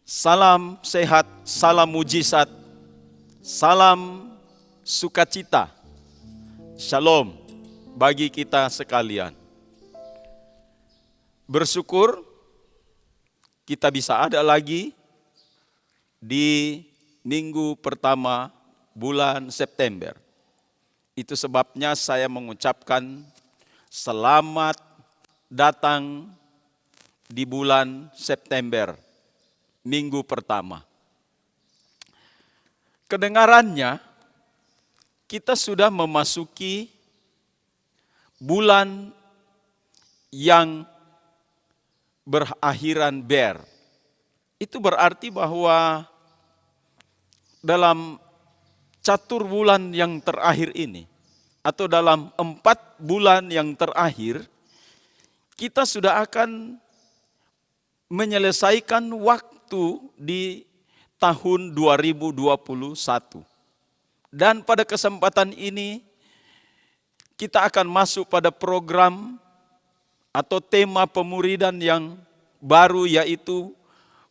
Salam sehat, salam mujizat, salam sukacita, shalom bagi kita sekalian. Bersyukur kita bisa ada lagi di minggu pertama bulan September. Itu sebabnya saya mengucapkan selamat datang di bulan September, minggu pertama. Kedengarannya, kita sudah memasuki bulan yang berakhiran ber. Itu berarti bahwa dalam catur bulan yang terakhir ini, atau dalam 4 bulan yang terakhir, kita sudah akan menyelesaikan waktu di tahun 2021. Dan pada kesempatan ini kita akan masuk pada program atau tema pemuridan yang baru, yaitu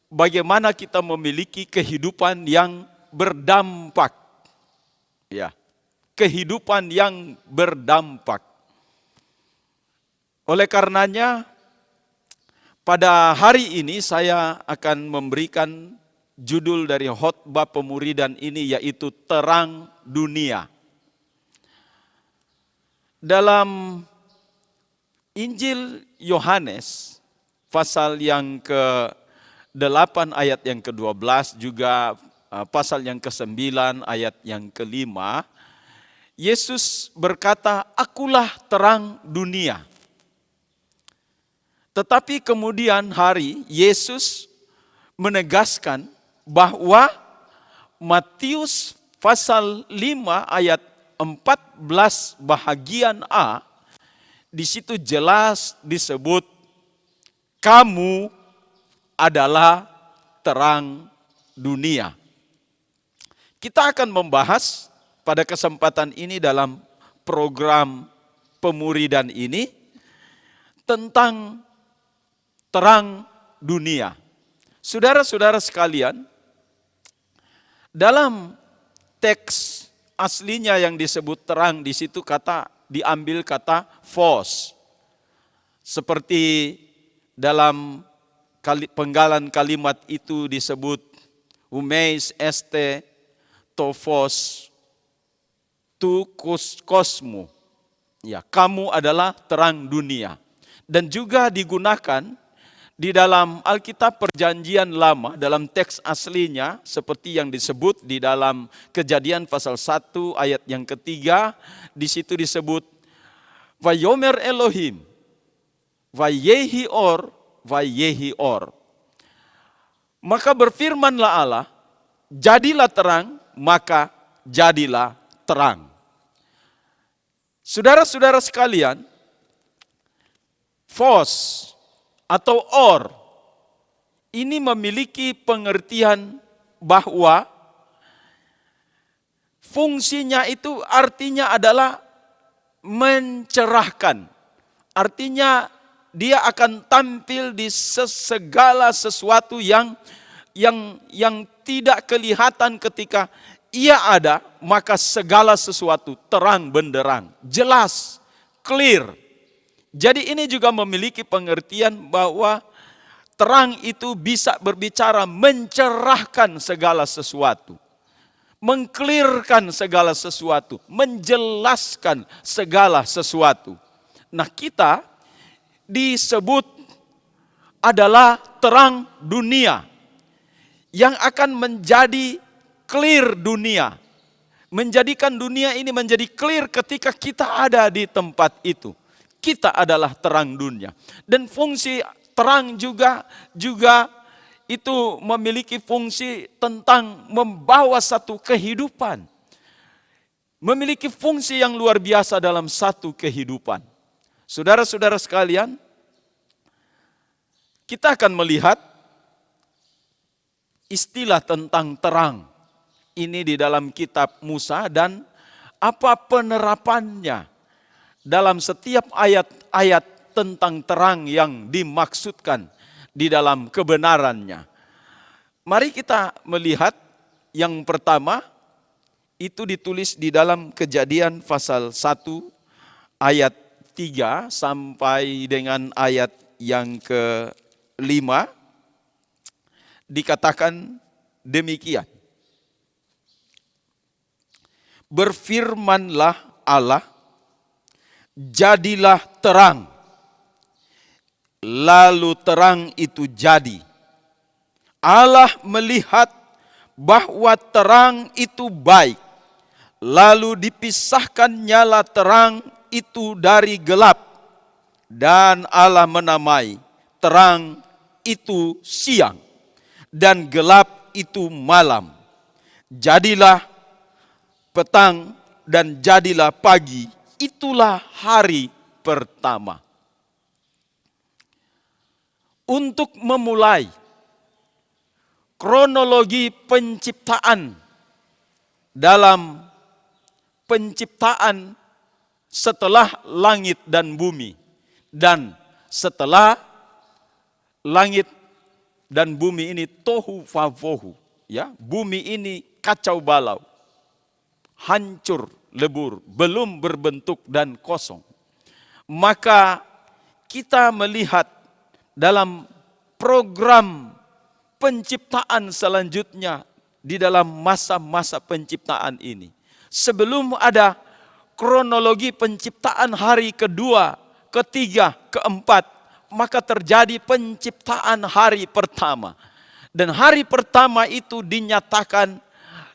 bagaimana kita memiliki kehidupan yang berdampak. Ya, kehidupan yang berdampak. Oleh karenanya, pada hari ini saya akan memberikan judul dari khotbah pemuridan ini, yaitu terang dunia. Dalam Injil Yohanes pasal yang ke-8 ayat yang ke-12, juga pasal yang ke-9 ayat yang ke-5, Yesus berkata, "Akulah terang dunia." Tetapi kemudian hari Yesus menegaskan bahwa Matius pasal 5 ayat 14 bahagian A, di situ jelas disebut, "Kamu adalah terang dunia." Kita akan membahas pada kesempatan ini dalam program pemuridan ini tentang terang dunia. Saudara-saudara sekalian, dalam teks aslinya yang disebut terang, di situ diambil kata phos. Seperti dalam penggalan kalimat itu disebut umeis este to phos tu kosmo. Ya, kamu adalah terang dunia. Dan juga digunakan di dalam Alkitab Perjanjian Lama, dalam teks aslinya, seperti yang disebut di dalam Kejadian pasal 1 ayat yang ketiga, di situ disebut, "Vayomer Elohim, vayehi or." Maka berfirmanlah Allah, jadilah terang, maka jadilah terang. Saudara-saudara sekalian, phos atau or ini memiliki pengertian bahwa fungsinya itu artinya adalah mencerahkan. Artinya dia akan tampil di segala sesuatu yang tidak kelihatan. Ketika ia ada, maka segala sesuatu terang benderang, jelas, clear. Jadi ini juga memiliki pengertian bahwa terang itu bisa berbicara mencerahkan segala sesuatu, mengklirkan segala sesuatu, menjelaskan segala sesuatu. Nah, kita disebut adalah terang dunia yang akan menjadi clear dunia, menjadikan dunia ini menjadi clear ketika kita ada di tempat itu. Kita adalah terang dunia. Dan fungsi terang juga itu memiliki fungsi tentang membawa satu kehidupan. Memiliki fungsi yang luar biasa dalam satu kehidupan. Saudara-saudara sekalian, kita akan melihat istilah tentang terang ini di dalam kitab Musa dan apa penerapannya dalam setiap ayat-ayat tentang terang yang dimaksudkan di dalam kebenarannya. Mari kita melihat yang pertama, itu ditulis di dalam Kejadian pasal 1 ayat 3 sampai dengan ayat yang ke-5, dikatakan demikian. Berfirmanlah Allah, jadilah terang. Lalu terang itu jadi. Allah melihat bahwa terang itu baik. Lalu dipisahkan nyala terang itu dari gelap. Dan Allah menamai terang itu siang, dan gelap itu malam. Jadilah petang dan jadilah pagi, itulah hari pertama. Untuk memulai kronologi penciptaan dalam penciptaan setelah langit dan bumi, dan setelah langit dan bumi ini tohu vavohu, ya, bumi ini kacau balau, hancur lebur, belum berbentuk dan kosong. Maka kita melihat dalam program penciptaan selanjutnya di dalam masa-masa penciptaan ini. Sebelum ada kronologi penciptaan hari kedua, ketiga, keempat, maka terjadi penciptaan hari pertama. Dan hari pertama itu dinyatakan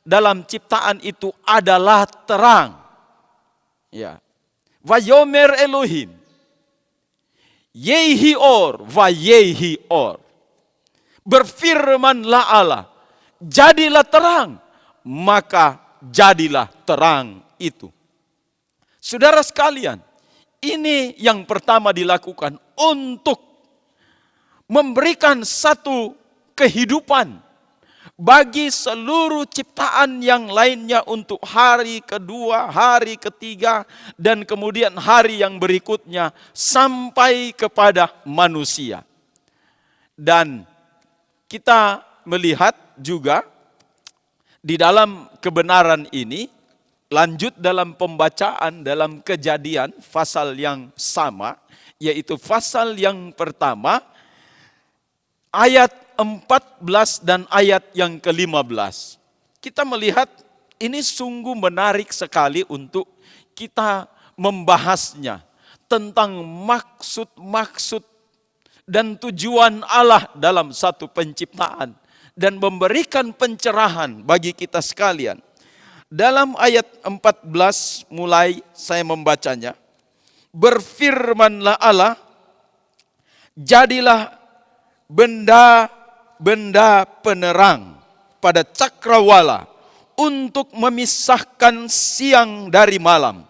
dalam ciptaan itu adalah terang. Ya. Vayomer Elohim, Yehi or, Vayehi or. Berfirmanlah Allah, jadilah terang, maka jadilah terang itu. Saudara sekalian, ini yang pertama dilakukan untuk memberikan satu kehidupan bagi seluruh ciptaan yang lainnya untuk hari kedua, hari ketiga, dan kemudian hari yang berikutnya sampai kepada manusia. Dan kita melihat juga di dalam kebenaran ini, lanjut dalam pembacaan dalam Kejadian pasal yang sama, yaitu pasal yang pertama, ayat 14 dan ayat yang ke-15. Kita melihat ini sungguh menarik sekali untuk kita membahasnya tentang maksud-maksud dan tujuan Allah dalam satu penciptaan dan memberikan pencerahan bagi kita sekalian. Dalam ayat 14 mulai saya membacanya. Berfirmanlah Allah, jadilah benda penerang pada cakrawala untuk memisahkan siang dari malam.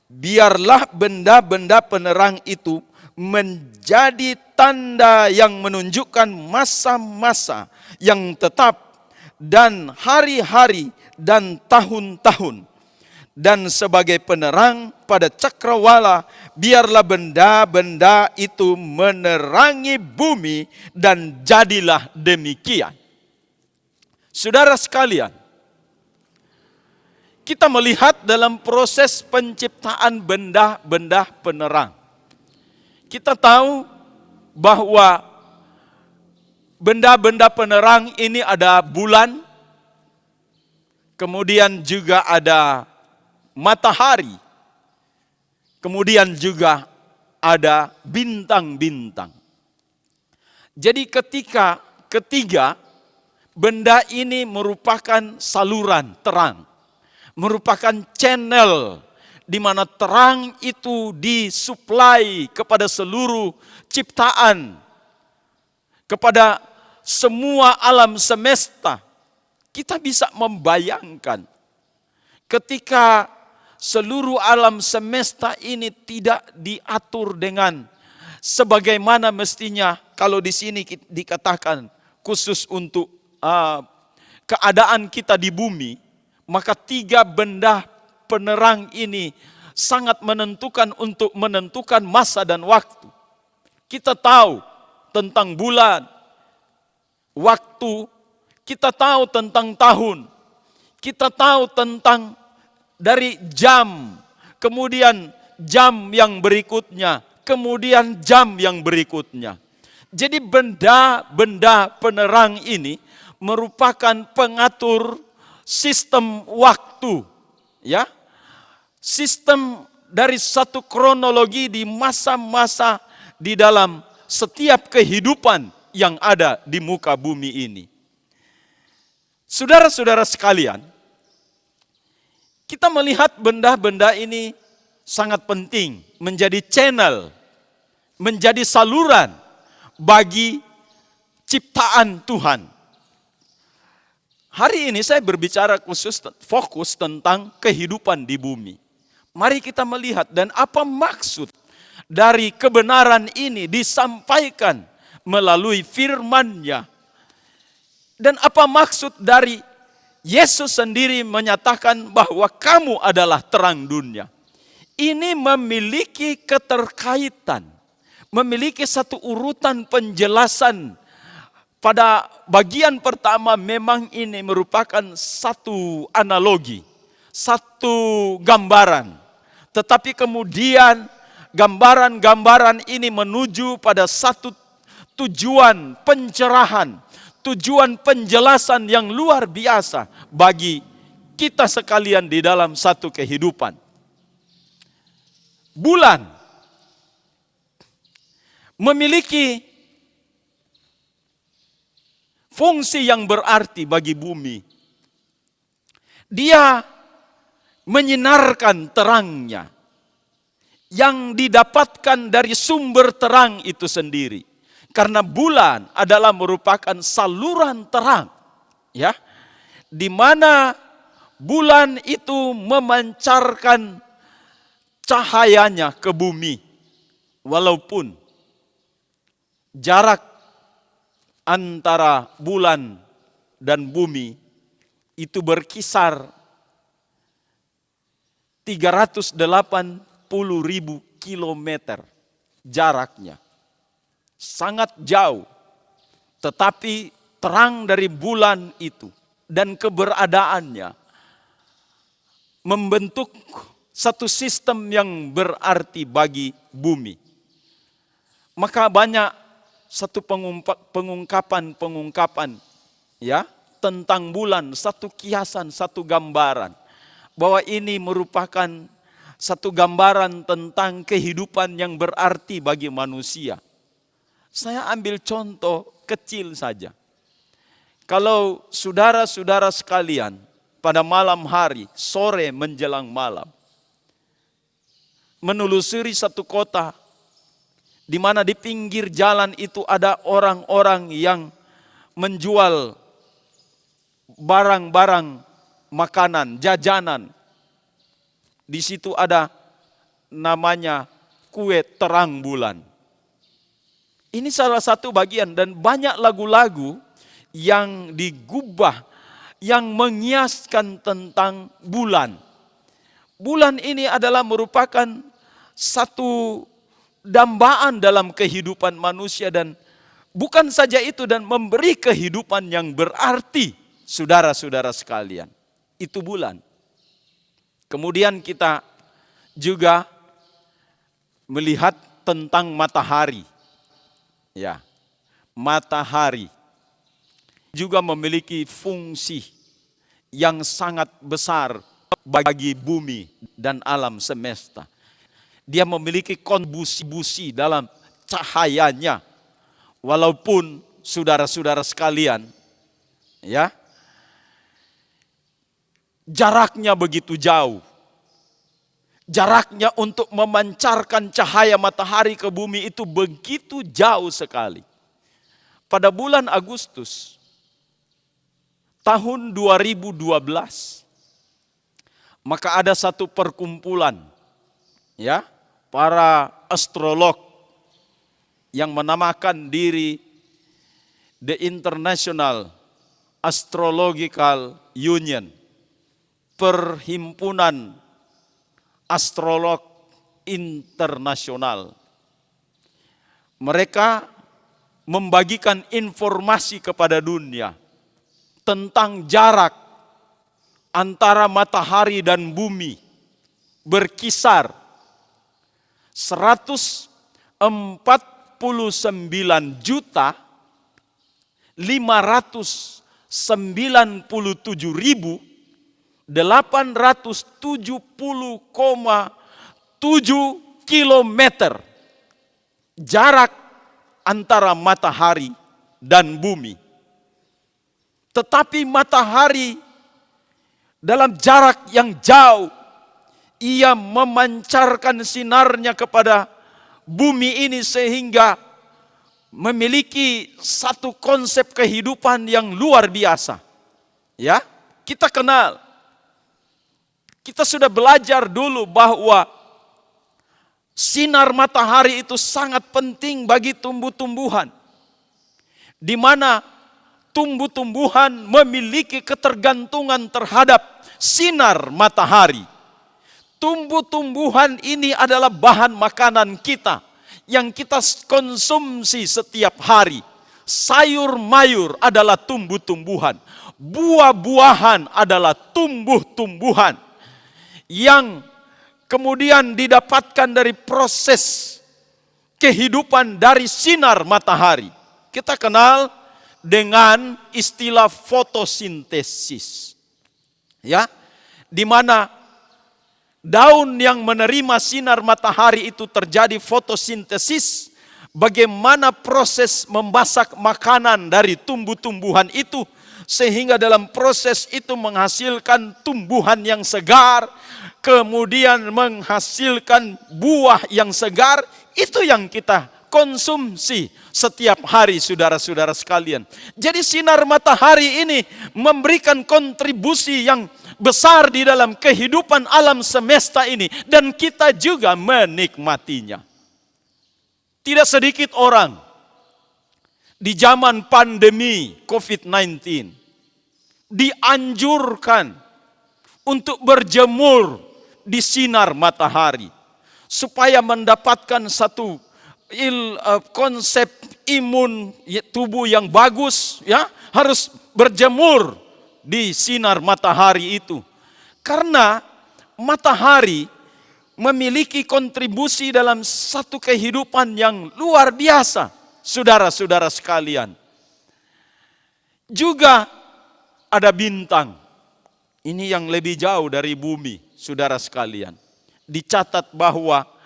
Biarlah benda-benda penerang itu menjadi tanda yang menunjukkan masa-masa yang tetap dan hari-hari dan tahun-tahun. Dan sebagai penerang pada cakrawala, biarlah benda-benda itu menerangi bumi, dan jadilah demikian. Saudara sekalian, kita melihat dalam proses penciptaan benda-benda penerang. Kita tahu bahwa benda-benda penerang ini ada bulan, kemudian juga ada matahari, kemudian juga ada bintang-bintang. Jadi ketiga benda ini merupakan saluran terang, merupakan channel di mana terang itu disuplai kepada seluruh ciptaan, kepada semua alam semesta. Kita bisa membayangkan ketika seluruh alam semesta ini tidak diatur dengan sebagaimana mestinya. Kalau di sini dikatakan khusus untuk keadaan kita di bumi, maka tiga benda penerang ini sangat menentukan untuk menentukan masa dan waktu. Kita tahu tentang bulan, waktu, kita tahu tentang tahun, kita tahu tentang dari jam, kemudian jam yang berikutnya, kemudian jam yang berikutnya. Jadi benda-benda penerang ini merupakan pengatur sistem waktu, ya. Sistem dari satu kronologi di masa-masa di dalam setiap kehidupan yang ada di muka bumi ini. Saudara-saudara sekalian, kita melihat benda-benda ini sangat penting menjadi channel, menjadi saluran bagi ciptaan Tuhan. Hari ini saya berbicara khusus fokus tentang kehidupan di bumi. Mari kita melihat dan apa maksud dari kebenaran ini disampaikan melalui firman-Nya. Dan apa maksud dari Yesus sendiri menyatakan bahwa kamu adalah terang dunia. Ini memiliki keterkaitan, memiliki satu urutan penjelasan. Pada bagian pertama memang ini merupakan satu analogi, satu gambaran. Tetapi kemudian gambaran-gambaran ini menuju pada satu tujuan pencerahan, tujuan penjelasan yang luar biasa bagi kita sekalian di dalam satu kehidupan. Bulan memiliki fungsi yang berarti bagi bumi. Dia menyinarkan terangnya yang didapatkan dari sumber terang itu sendiri. Karena bulan adalah merupakan saluran terang, ya, di mana bulan itu memancarkan cahayanya ke bumi, walaupun jarak antara bulan dan bumi itu berkisar 380.000 kilometer jaraknya. Sangat jauh. Tetapi terang dari bulan itu dan keberadaannya membentuk satu sistem yang berarti bagi bumi. Maka banyak satu pengungkapan ya tentang bulan, satu kiasan, satu gambaran bahwa ini merupakan satu gambaran tentang kehidupan yang berarti bagi manusia. Saya ambil contoh kecil saja. Kalau saudara-saudara sekalian pada malam hari, sore menjelang malam, menelusuri satu kota, di mana di pinggir jalan itu ada orang-orang yang menjual barang-barang makanan, jajanan. Di situ ada namanya kue terang bulan. Ini salah satu bagian dan banyak lagu-lagu yang digubah, yang mengiaskan tentang bulan. Bulan ini adalah merupakan satu dambaan dalam kehidupan manusia dan bukan saja itu dan memberi kehidupan yang berarti, saudara-saudara sekalian. Itu bulan. Kemudian kita juga melihat tentang matahari. Ya, matahari juga memiliki fungsi yang sangat besar bagi bumi dan alam semesta. Dia memiliki kontribusi dalam cahayanya. Walaupun saudara-saudara sekalian, ya, jaraknya begitu jauh. Jaraknya untuk memancarkan cahaya matahari ke bumi itu begitu jauh sekali. Pada bulan Agustus tahun 2012, maka ada satu perkumpulan, ya, para astrolog yang menamakan diri The International Astrological Union, perhimpunan astrolog internasional. Mereka membagikan informasi kepada dunia tentang jarak antara matahari dan bumi berkisar 149.870,7 kilometer jarak antara matahari dan bumi. Tetapi matahari dalam jarak yang jauh, ia memancarkan sinarnya kepada bumi ini sehingga memiliki satu konsep kehidupan yang luar biasa. Ya, kita kenal. Kita sudah belajar dulu bahwa sinar matahari itu sangat penting bagi tumbuh-tumbuhan. Di mana tumbuh-tumbuhan memiliki ketergantungan terhadap sinar matahari. Tumbuh-tumbuhan ini adalah bahan makanan kita yang kita konsumsi setiap hari. Sayur-mayur adalah tumbuh-tumbuhan. Buah-buahan adalah tumbuh-tumbuhan yang kemudian didapatkan dari proses kehidupan dari sinar matahari. Kita kenal dengan istilah fotosintesis. Ya, di mana daun yang menerima sinar matahari itu terjadi fotosintesis. Bagaimana proses memasak makanan dari tumbuh-tumbuhan itu sehingga dalam proses itu menghasilkan tumbuhan yang segar, kemudian menghasilkan buah yang segar. Itu yang kita konsumsi setiap hari, saudara-saudara sekalian. Jadi sinar matahari ini memberikan kontribusi yang besar di dalam kehidupan alam semesta ini, dan kita juga menikmatinya. Tidak sedikit orang di zaman pandemi COVID-19 dianjurkan untuk berjemur di sinar matahari supaya mendapatkan satu konsep imun tubuh yang bagus, ya, harus berjemur di sinar matahari itu. Karena matahari memiliki kontribusi dalam satu kehidupan yang luar biasa, saudara-saudara sekalian. Juga ada bintang. Ini yang lebih jauh dari bumi, saudara sekalian. Dicatat bahwa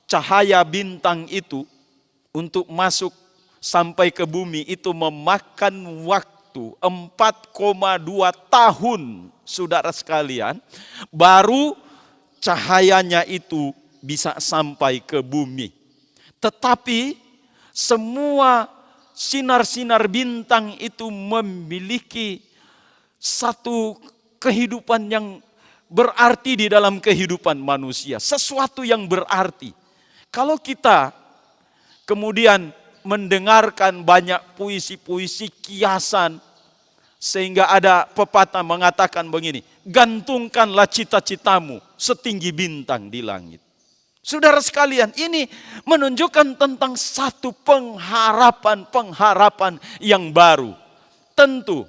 cahaya bintang itu untuk masuk sampai ke bumi itu memakan waktu 4,2 tahun, saudara sekalian, baru cahayanya itu bisa sampai ke bumi. Tetapi semua sinar-sinar bintang itu memiliki satu kehidupan yang berarti di dalam kehidupan manusia, sesuatu yang berarti. Kalau kita kemudian mendengarkan banyak puisi-puisi kiasan, sehingga ada pepatah mengatakan begini, gantungkanlah cita-citamu setinggi bintang di langit. Saudara sekalian, ini menunjukkan tentang satu pengharapan yang baru. Tentu,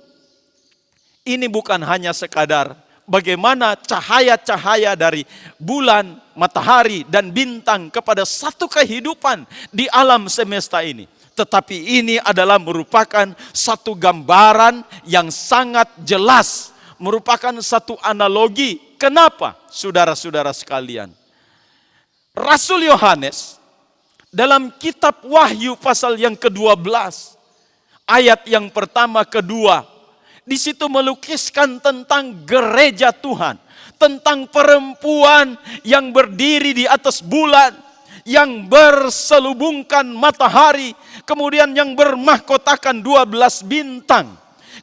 ini bukan hanya sekadar bagaimana cahaya-cahaya dari bulan, matahari, dan bintang kepada satu kehidupan di alam semesta ini. Tetapi ini adalah merupakan satu gambaran yang sangat jelas. Merupakan satu analogi. Kenapa, saudara-saudara sekalian? Rasul Yohanes dalam kitab Wahyu pasal yang ke-12, ayat yang pertama kedua, di situ melukiskan tentang gereja Tuhan, tentang perempuan yang berdiri di atas bulan, yang berselubungkan matahari, kemudian yang bermahkotakan 12 bintang.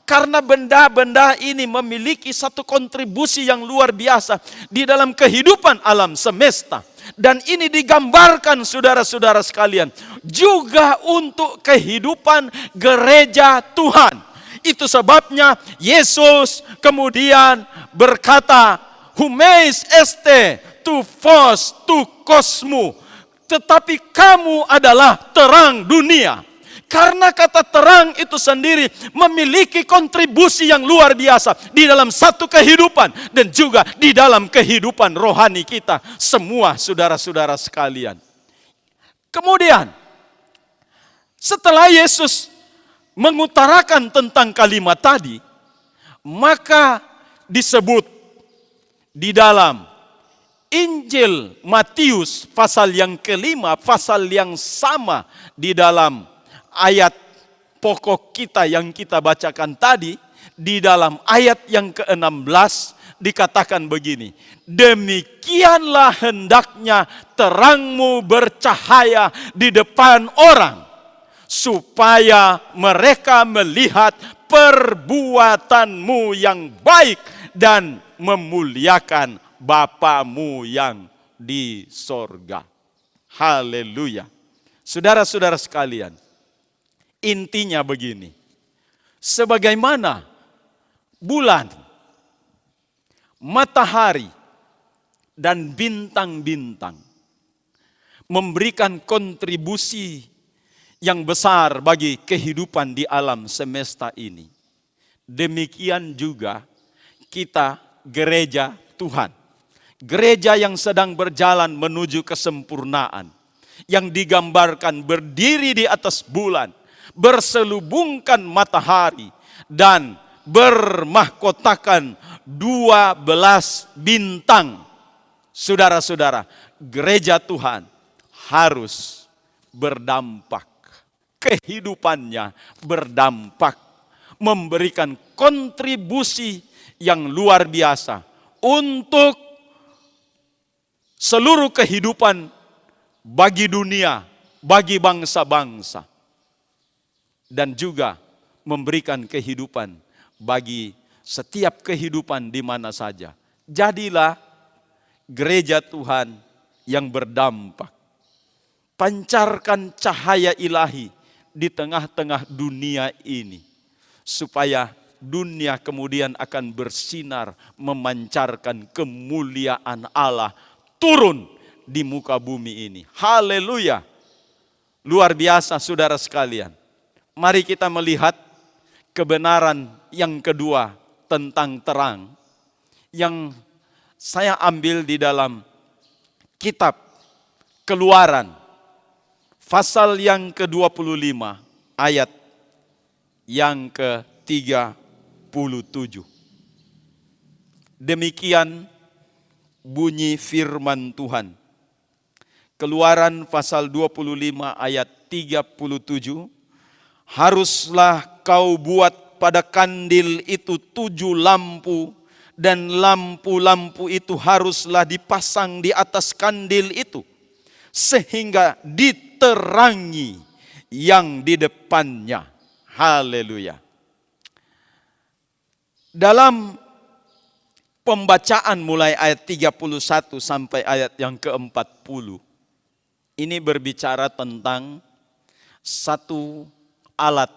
Karena benda-benda ini memiliki satu kontribusi yang luar biasa di dalam kehidupan alam semesta. Dan ini digambarkan, saudara-saudara sekalian, juga untuk kehidupan gereja Tuhan. Itu sebabnya Yesus kemudian berkata, Humeis este tu fos tu kosmu. Tetapi kamu adalah terang dunia. Karena kata terang itu sendiri memiliki kontribusi yang luar biasa di dalam satu kehidupan dan juga di dalam kehidupan rohani kita semua, saudara-saudara sekalian. Kemudian setelah Yesus mengutarakan tentang kalimat tadi, maka disebut di dalam Injil Matius pasal yang kelima, pasal yang sama di dalam ayat pokok kita yang kita bacakan tadi, di dalam ayat yang ke-16 dikatakan begini, demikianlah hendaknya terangmu bercahaya di depan orang, supaya mereka melihat perbuatanmu yang baik dan memuliakan Bapamu yang di sorga. Haleluya. Saudara-saudara sekalian, intinya begini. Sebagaimana bulan, matahari, dan bintang-bintang memberikan kontribusi yang besar bagi kehidupan di alam semesta ini, demikian juga kita, gereja Tuhan. Gereja yang sedang berjalan menuju kesempurnaan, yang digambarkan berdiri di atas bulan, berselubungkan matahari, dan bermahkotakan 12 bintang. Saudara-saudara, gereja Tuhan harus berdampak. Kehidupannya berdampak, memberikan kontribusi yang luar biasa untuk seluruh kehidupan bagi dunia, bagi bangsa-bangsa, dan juga memberikan kehidupan bagi setiap kehidupan di mana saja. Jadilah gereja Tuhan yang berdampak. Pancarkan cahaya ilahi di tengah-tengah dunia ini, supaya dunia kemudian akan bersinar memancarkan kemuliaan Allah turun di muka bumi ini. Haleluya. Luar biasa, saudara sekalian. Mari kita melihat kebenaran yang kedua tentang terang, yang saya ambil di dalam kitab Keluaran pasal yang ke-25 ayat yang ke-37. Demikian bunyi firman Tuhan. Keluaran pasal 25 ayat 37. Haruslah kau buat pada kandil itu 7 lampu, dan lampu-lampu itu haruslah dipasang di atas kandil itu, sehingga diterangi yang di depannya. Haleluya. Dalam pembacaan mulai ayat 31 sampai ayat yang ke-40, ini berbicara tentang satu alat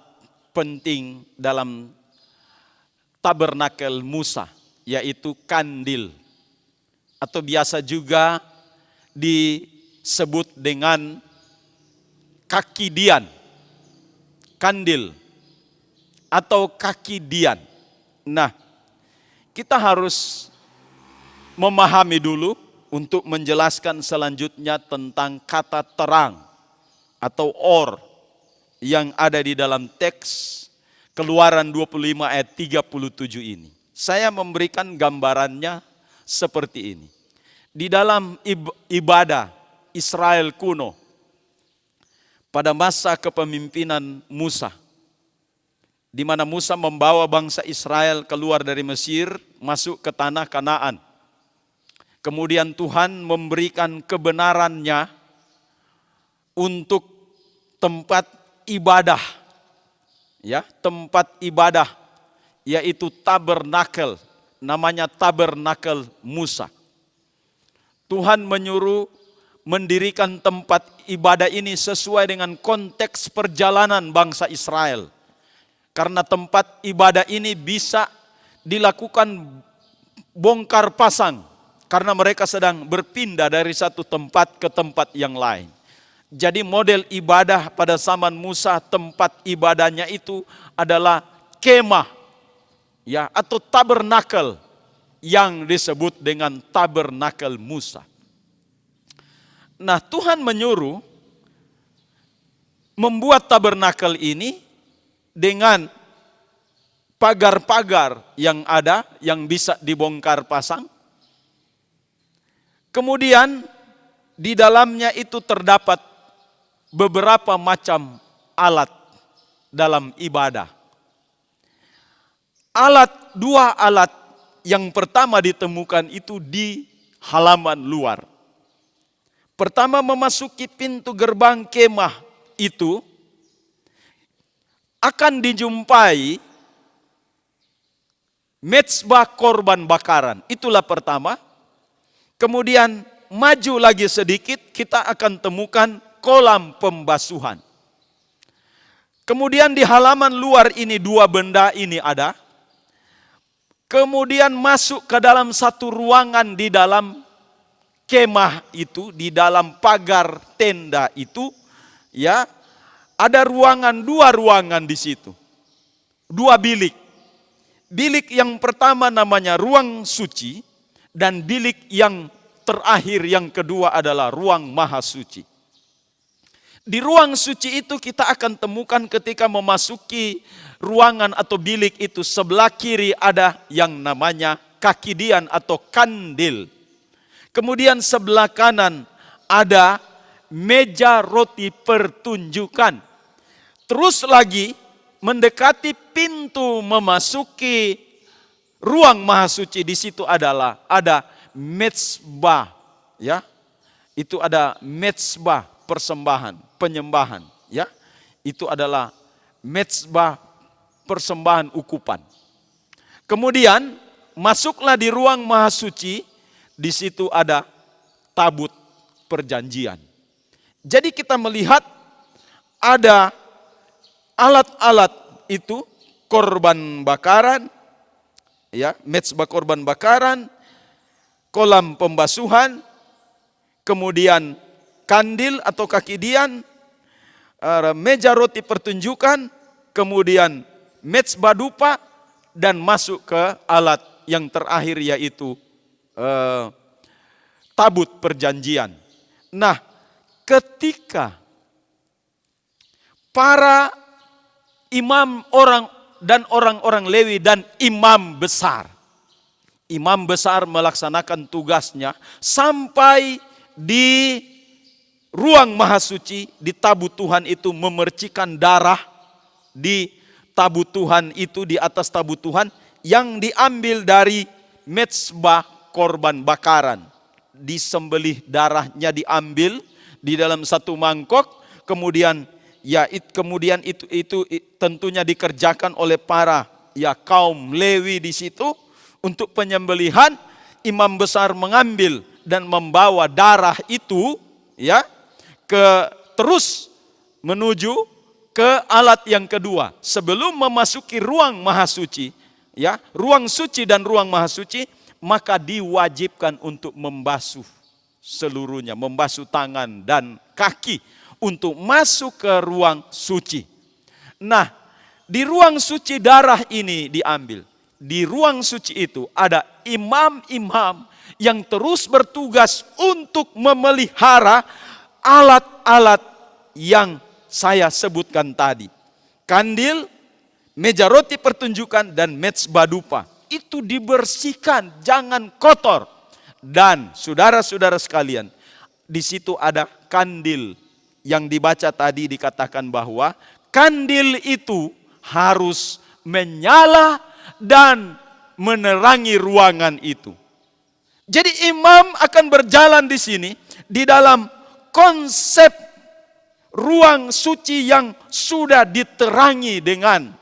penting dalam tabernakel Musa, yaitu kandil, atau biasa juga disebut dengan kaki dian, kandil atau kaki dian. Nah, kita harus memahami dulu untuk menjelaskan selanjutnya tentang kata terang atau or yang ada di dalam teks Keluaran 25 ayat 37 ini. Saya memberikan gambarannya seperti ini. Di dalam ibadah Israel kuno pada masa kepemimpinan Musa, di mana Musa membawa bangsa Israel keluar dari Mesir masuk ke tanah Kanaan. Kemudian Tuhan memberikan kebenarannya untuk tempat ibadah, ya, tempat ibadah, yaitu tabernakel, namanya tabernakel Musa. Tuhan menyuruh mendirikan tempat ibadah ini sesuai dengan konteks perjalanan bangsa Israel. Karena tempat ibadah ini bisa dilakukan bongkar pasang, karena mereka sedang berpindah dari satu tempat ke tempat yang lain. Jadi model ibadah pada zaman Musa, tempat ibadahnya itu adalah kemah, ya, atau tabernakel yang disebut dengan tabernakel Musa. Nah, Tuhan menyuruh membuat tabernakel ini dengan pagar-pagar yang ada, yang bisa dibongkar pasang. Kemudian di dalamnya itu terdapat beberapa macam alat dalam ibadah. Dua alat yang pertama ditemukan itu di halaman luar. Pertama, memasuki pintu gerbang kemah itu akan dijumpai mezbah korban bakaran. Itulah pertama. Kemudian maju lagi sedikit, kita akan temukan kolam pembasuhan. Kemudian di halaman luar ini dua benda ini ada. Kemudian masuk ke dalam satu ruangan di dalam kemah itu, di dalam pagar tenda itu, ya, ada dua ruangan di situ. Dua bilik. Bilik yang pertama namanya ruang suci, dan bilik yang terakhir yang kedua adalah ruang maha suci. Di ruang suci itu kita akan temukan ketika memasuki ruangan atau bilik itu, sebelah kiri ada yang namanya kakidian atau kandil. Kemudian sebelah kanan ada meja roti pertunjukan. Terus lagi mendekati pintu memasuki ruang mahasuci, di situ ada mezbah, ya. Itu ada mezbah persembahan, penyembahan, ya. Itu adalah mezbah persembahan ukupan. Kemudian masuklah di ruang mahasuci, di situ ada tabut perjanjian. Jadi kita melihat ada alat-alat itu, korban bakaran, ya, mezbah korban bakaran, kolam pembasuhan, kemudian kandil atau kakidian, meja roti pertunjukan, kemudian mezbah dupa, dan masuk ke alat yang terakhir yaitu tabut perjanjian. Nah, ketika para imam orang-orang Lewi dan imam besar melaksanakan tugasnya sampai di ruang mahasuci, di tabut Tuhan itu, memercikan darah di tabut Tuhan itu, di atas tabut Tuhan yang diambil dari mezbah korban bakaran. Disembelih, darahnya diambil di dalam satu mangkok, kemudian itu tentunya dikerjakan oleh para kaum Lewi di situ untuk penyembelihan. Imam besar mengambil dan membawa darah itu, ya, terus menuju ke alat yang kedua sebelum memasuki ruang mahasuci, ya, ruang suci dan ruang mahasuci. Maka diwajibkan untuk membasuh seluruhnya, membasuh tangan dan kaki untuk masuk ke ruang suci. Nah, di ruang suci darah ini diambil. Di ruang suci itu ada imam-imam yang terus bertugas untuk memelihara alat-alat yang saya sebutkan tadi. Kandil, meja roti pertunjukan, dan mezbah dupa. Itu dibersihkan, jangan kotor. Dan saudara-saudara sekalian, di situ ada kandil yang dibaca tadi, dikatakan bahwa kandil itu harus menyala dan menerangi ruangan itu. Jadi imam akan berjalan di sini di dalam konsep ruang suci yang sudah diterangi dengan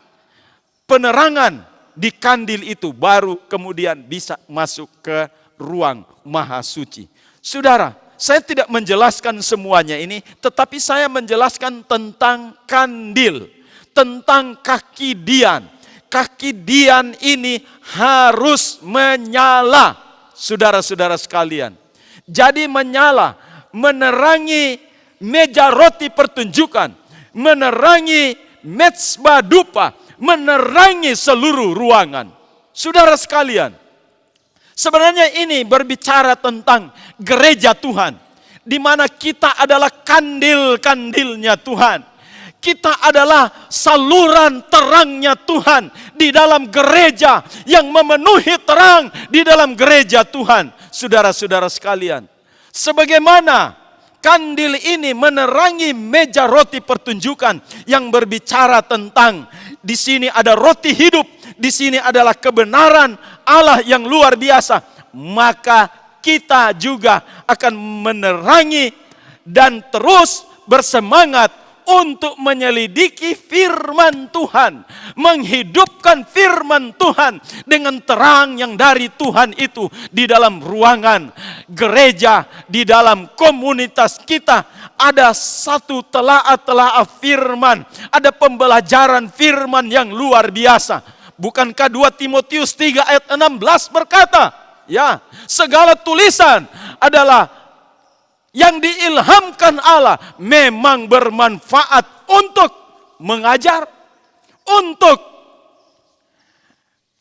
penerangan di kandil itu, baru kemudian bisa masuk ke ruang maha suci. Saudara, saya tidak menjelaskan semuanya ini, tetapi saya menjelaskan tentang kandil, tentang kaki dian. Kaki dian ini harus menyala, saudara-saudara sekalian. Jadi menyala, menerangi meja roti pertunjukan, menerangi mezbah dupa, menerangi seluruh ruangan. Saudara sekalian, sebenarnya ini berbicara tentang gereja Tuhan, di mana kita adalah kandil-kandilnya Tuhan. Kita adalah saluran terangnya Tuhan di dalam gereja yang memenuhi terang di dalam gereja Tuhan. Saudara-saudara sekalian, sebagaimana kandil ini menerangi meja roti pertunjukan yang berbicara tentang di sini ada roti hidup, di sini adalah kebenaran Allah yang luar biasa, maka kita juga akan menerangi dan terus bersemangat untuk menyelidiki firman Tuhan, menghidupkan firman Tuhan dengan terang yang dari Tuhan itu di dalam ruangan gereja, di dalam komunitas kita. Ada satu telaah-telaah firman, ada pembelajaran firman yang luar biasa. Bukankah 2 Timotius 3 ayat 16 berkata, ya, segala tulisan adalah yang diilhamkan Allah memang bermanfaat untuk mengajar, untuk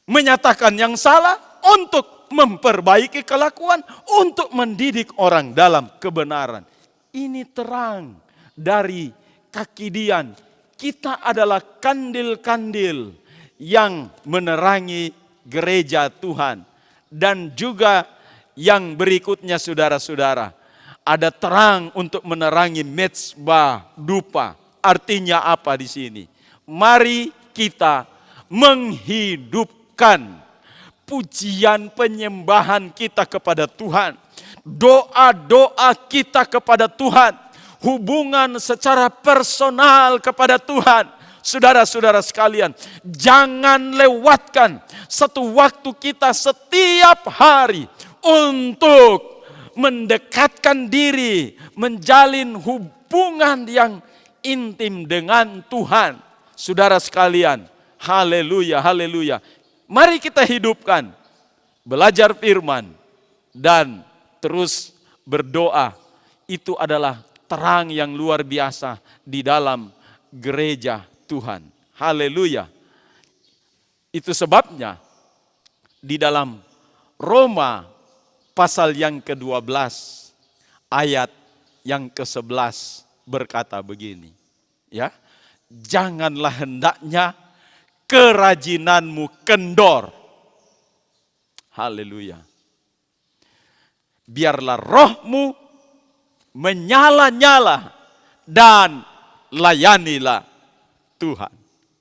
menyatakan yang salah, untuk memperbaiki kelakuan, untuk mendidik orang dalam kebenaran. Ini terang dari kaki Dian. Kita adalah kandil-kandil yang menerangi gereja Tuhan. Dan juga yang berikutnya saudara-saudara, ada terang untuk menerangi mezbah dupa. Artinya apa di sini? Mari kita menghidupkan pujian penyembahan kita kepada Tuhan. Doa-doa kita kepada Tuhan. Hubungan secara personal kepada Tuhan. Saudara-saudara sekalian, jangan lewatkan satu waktu kita setiap hari untuk mendekatkan diri, menjalin hubungan yang intim dengan Tuhan. Saudara sekalian, haleluya, haleluya. Mari kita hidupkan, belajar firman, dan terus berdoa. Itu adalah terang yang luar biasa di dalam gereja Tuhan. Haleluya. Itu sebabnya di dalam Roma pasal yang ke-12 ayat yang ke-11 berkata begini, ya. Janganlah hendaknya kerajinanmu kendor. Haleluya. Biarlah rohmu menyala-nyala dan layanilah Tuhan.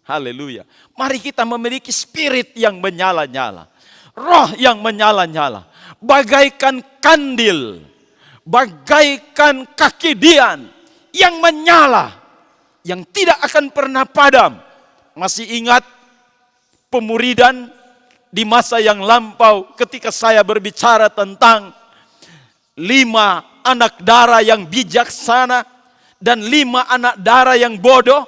Haleluya. Mari kita memiliki spirit yang menyala-nyala. Roh yang menyala-nyala. Bagaikan kandil, bagaikan kaki Dian yang menyala, yang tidak akan pernah padam. Masih ingat pemuridan di masa yang lampau ketika saya berbicara tentang 5 anak dara yang bijaksana dan 5 anak dara yang bodoh?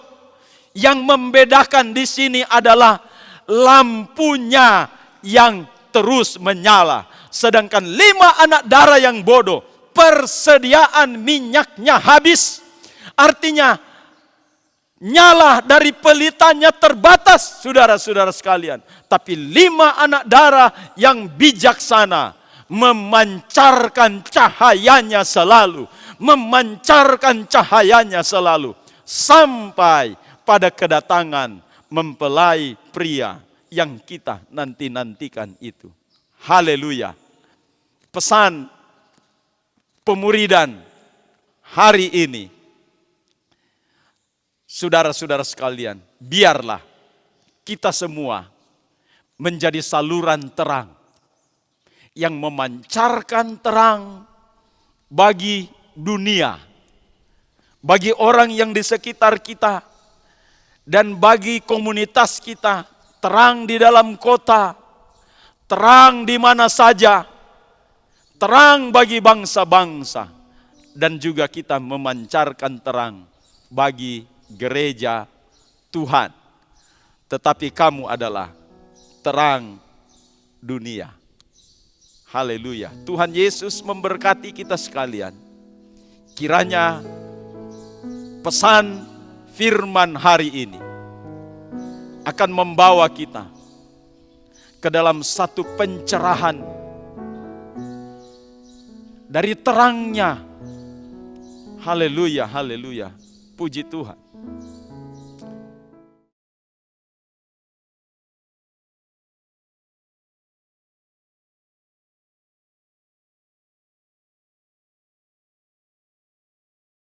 Yang membedakan di sini adalah lampunya yang terus menyala. Sedangkan 5 anak dara yang bodoh, persediaan minyaknya habis. Artinya nyala dari pelitanya terbatas, saudara-saudara sekalian. Tapi 5 anak dara yang bijaksana memancarkan cahayanya selalu. Memancarkan cahayanya selalu. Sampai pada kedatangan mempelai pria yang kita nanti-nantikan itu. Haleluya. Pesan pemuridan hari ini, saudara-saudara sekalian, biarlah kita semua menjadi saluran terang yang memancarkan terang bagi dunia, bagi orang yang di sekitar kita, dan bagi komunitas kita. Terang di dalam kota, terang di mana saja, terang bagi bangsa-bangsa, dan juga kita memancarkan terang bagi gereja Tuhan. Tetapi kamu adalah terang dunia. Haleluya. Tuhan Yesus memberkati kita sekalian. Kiranya pesan firman hari ini akan membawa kita ke dalam satu pencerahan dari terangnya. Haleluya, haleluya. Puji Tuhan.